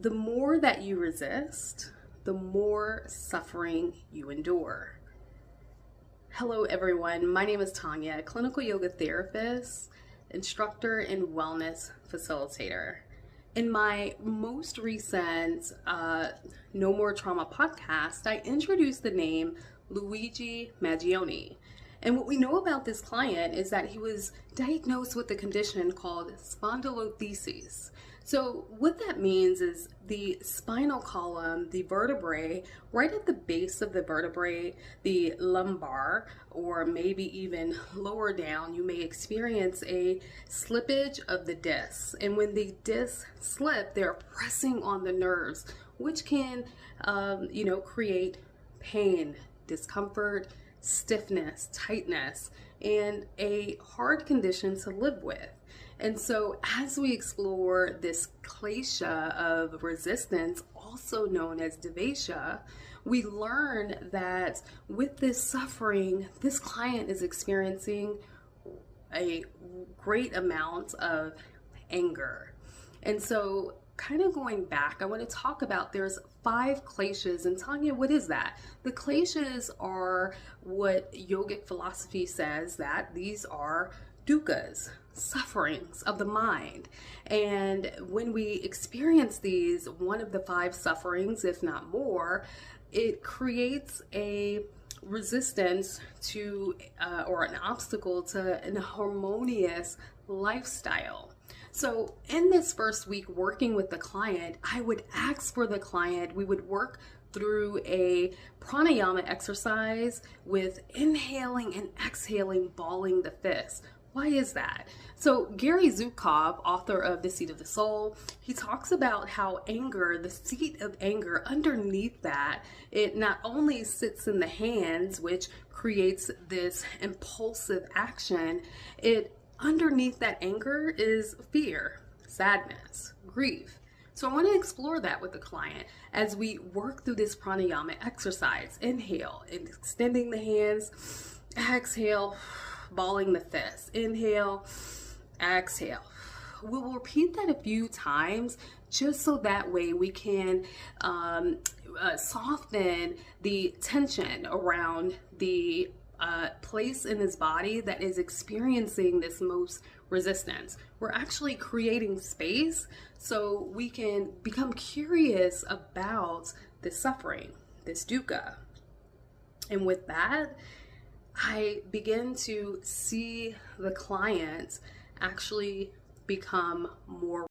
The more that you resist, the more suffering you endure. Hello, everyone. My name is Tanya, clinical yoga therapist, instructor, and wellness facilitator. In my most recent No More Trauma podcast, I introduced the name Luigi Maggioni. And what we know about this client is that he was diagnosed with a condition called spondylolisthesis. So what that means is the spinal column, the vertebrae, right at the base of the vertebrae, the lumbar, or maybe even lower down, you may experience a slippage of the discs. And when the discs slip, they're pressing on the nerves, which can, create pain, discomfort, stiffness, tightness, and a hard condition to live with. And so as we explore this klesha of resistance, also known as devasha, we learn that with this suffering, this client is experiencing a great amount of anger. And so kind of going back, I want to talk about there's 5 kleshas. And Tanya, what is that? The kleshas are what yogic philosophy says that these are dukkha's, sufferings of the mind. And when we experience these, one of the 5 sufferings, if not more, it creates a resistance to or an obstacle to an harmonious lifestyle. So in this first week working with the client, I would ask for the client, we would work through a pranayama exercise with inhaling and exhaling, balling the fist. Why is that? So Gary Zukav, author of The Seat of the Soul, he talks about how anger, the seat of anger, underneath that, it not only sits in the hands, which creates this impulsive action, underneath that anger is fear, sadness, grief. So I want to explore that with the client as we work through this pranayama exercise. Inhale, extending the hands, exhale, balling the fist. Inhale, exhale. We will repeat that a few times just so that way we can soften the tension around the place in his body that is experiencing this most resistance. We're actually creating space so we can become curious about this suffering, this dukkha. And with that, I begin to see the client actually become more